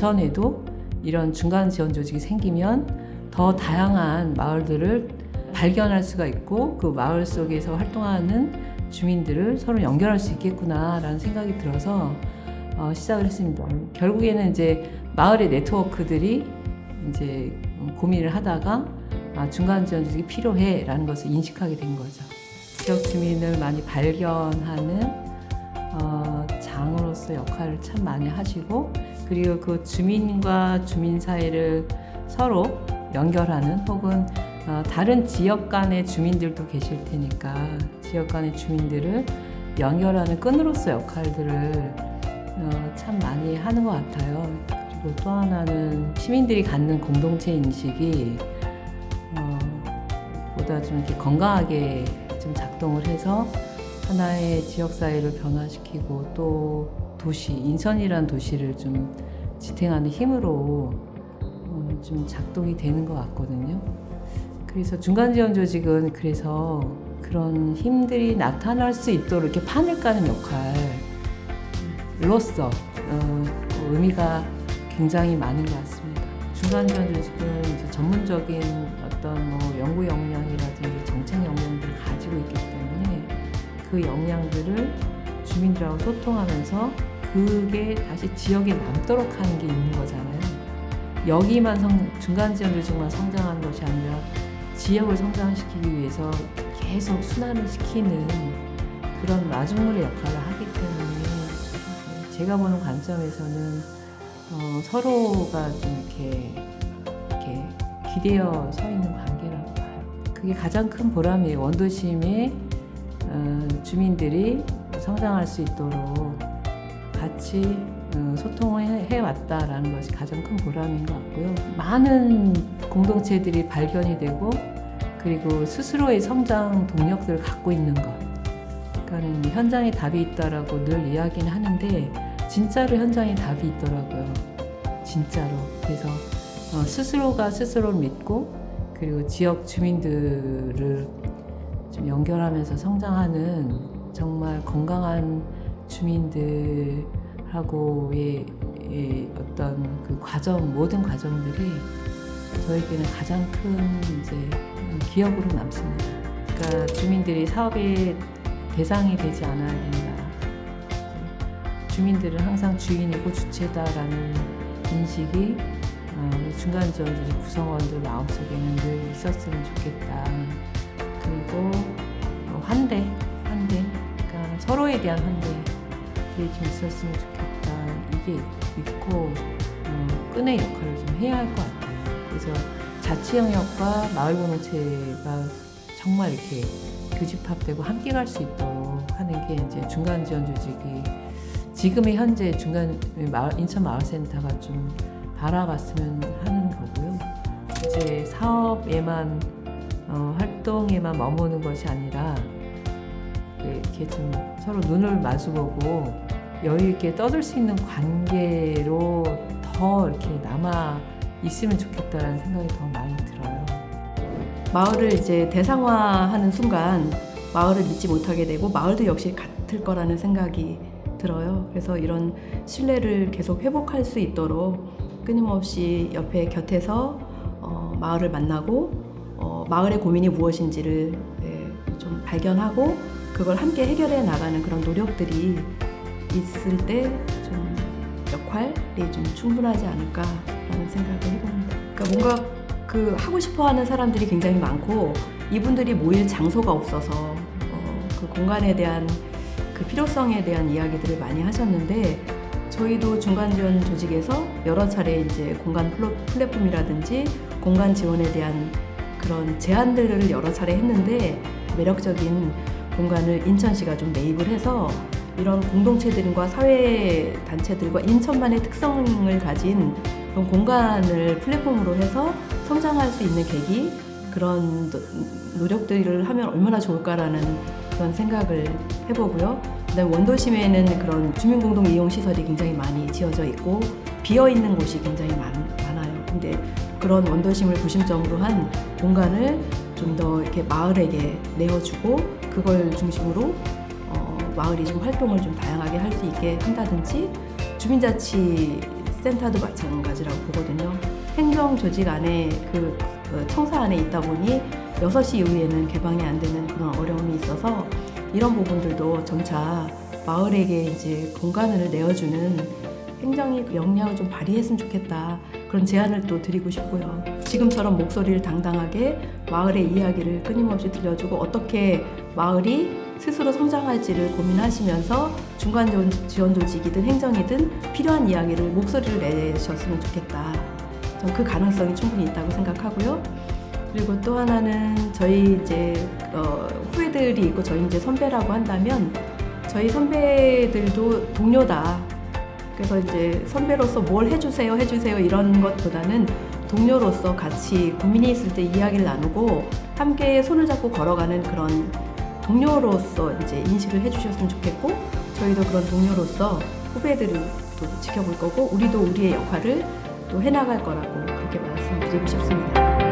인천에도 이런 중간 지원 조직이 생기면 더 다양한 마을들을 발견할 수가 있고 그 마을 속에서 활동하는 주민들을 서로 연결할 수 있겠구나라는 생각이 들어서 시작을 했습니다. 결국에는 이제 마을의 네트워크들이 이제 고민을 하다가 중간 지원 조직이 필요해라는 것을 인식하게 된 거죠. 지역 주민을 많이 발견하는 장으로서 역할을 참 많이 하시고 그리고 그 주민과 주민 사이를 서로 연결하는 혹은 다른 지역 간의 주민들도 계실 테니까 지역 간의 주민들을 연결하는 끈으로서 역할들을 참 많이 하는 것 같아요. 그리고 또 하나는 시민들이 갖는 공동체 인식이 보다 좀 이렇게 건강하게 좀 작동을 해서 하나의 지역 사회를 변화시키고 또 도시, 인천이라는 도시를 좀 지탱하는 힘으로 좀 작동이 되는 것 같거든요. 그래서 중간 지원 조직은 그래서 그런 힘들이 나타날 수 있도록 이렇게 판을 까는 역할로서 의미가 굉장히 많은 것 같습니다. 중간 지원 조직은 이제 전문적인 어떤 연구 역량이라든지 정책 역량들을 가지고 있기 때문에 그 역량들을 주민들하고 소통하면서 그게 다시 지역에 남도록 하는 게 있는 거잖아요. 여기만 중간 지원 조직만 성장하는 것이 아니라 지역을 성장시키기 위해서 계속 순환을 시키는 그런 마중물의 역할을 하기 때문에 제가 보는 관점에서는 서로가 좀 이렇게 기대어 서 있는 관계라고 봐요. 그게 가장 큰 보람이에요. 원도심의 주민들이 성장할 수 있도록 같이 소통을 해왔다라는 것이 가장 큰 보람인 것 같고요. 많은 공동체들이 발견이 되고 그리고 스스로의 성장 동력들을 갖고 있는 것. 그러니까 현장에 답이 있다라고 늘 이야기는 하는데 진짜로 현장에 답이 있더라고요. 진짜로. 그래서 스스로가 스스로를 믿고 그리고 지역 주민들을 좀 연결하면서 성장하는 정말 건강한 주민들하고의 어떤 그 과정, 모든 과정들이 저에게는 가장 큰 이제 기억으로 남습니다. 그러니까 주민들이 사업의 대상이 되지 않아야 된다. 주민들은 항상 주인이고 주체다라는 인식이 중간 지원 조직 구성원들 마음속에는 늘 있었으면 좋겠다. 그리고 환대, 그러니까 서로에 대한 환대가 좀 있었으면 좋겠다. 이게 있고 끈의 역할을 좀 해야 할 것 같아요. 그래서 자치 영역과 마을 공동체가 정말 이렇게 교집합되고 함께 갈 수 있도록 하는 게 이제 중간 지원 조직이 지금의 현재 인천 마을센터가 좀 바라봤으면 하는 거고요. 이제 사업에만 활동에만 머무는 것이 아니라 이렇게 좀 서로 눈을 마주보고 여유 있게 떠들 수 있는 관계로 더 이렇게 남아 있으면 좋겠다라는 생각이 더 많이 들어요. 마을을 이제 대상화하는 순간 마을을 믿지 못하게 되고 마을도 역시 같을 거라는 생각이 들어요. 그래서 이런 신뢰를 계속 회복할 수 있도록 끊임없이 옆에 곁에서 마을을 만나고 마을의 고민이 무엇인지를 좀 발견하고 그걸 함께 해결해 나가는 그런 노력들이 있을 때 좀 역할이 좀 충분하지 않을까라는 생각을 해봅니다. 그러니까 뭔가 그 하고 싶어하는 사람들이 굉장히 많고 이분들이 모일 장소가 없어서 그 공간에 대한 그 필요성에 대한 이야기들을 많이 하셨는데 저희도 중간 지원 조직에서 여러 차례 이제 공간 플랫폼이라든지 공간 지원에 대한 그런 제안들을 여러 차례 했는데 매력적인 공간을 인천시가 좀 매입을 해서 이런 공동체들과 사회단체들과 인천만의 특성을 가진 그런 공간을 플랫폼으로 해서 성장할 수 있는 계기 그런 노력들을 하면 얼마나 좋을까라는 그런 생각을 해보고요. 그다음에 원도심에는 그런 주민공동 이용 시설이 굉장히 많이 지어져 있고 비어 있는 곳이 굉장히 많아요. 근데 그런 원도심을 중심점으로 한 공간을 좀 더 이렇게 마을에게 내어주고 그걸 중심으로 마을이 좀 활동을 좀 다양하게 할 수 있게 한다든지 주민자치센터를 센터도 마찬가지라고 보거든요. 행정 조직 안에 그 청사 안에 있다 보니 6시 이후에는 개방이 안 되는 그런 어려움이 있어서 이런 부분들도 점차 마을에게 이제 공간을 내어주는 행정이 역량을 좀 발휘했으면 좋겠다. 그런 제안을 또 드리고 싶고요. 지금처럼 목소리를 당당하게 마을의 이야기를 끊임없이 들려주고 어떻게 마을이 스스로 성장할지를 고민하시면서 중간 지원 조직이든 행정이든 필요한 이야기를 목소리를 내셨으면 좋겠다. 전 그 가능성이 충분히 있다고 생각하고요. 그리고 또 하나는 저희 이제 후배들이 있고 저희 이제 선배라고 한다면 저희 선배들도 동료다. 그래서 이제 선배로서 뭘 해주세요 이런 것보다는 동료로서 같이 고민이 있을 때 이야기를 나누고 함께 손을 잡고 걸어가는 그런 동료로서 이제 인식을 해주셨으면 좋겠고 저희도 그런 동료로서 후배들을 또 지켜볼 거고 우리도 우리의 역할을 또 해나갈 거라고 그렇게 말씀드리고 싶습니다.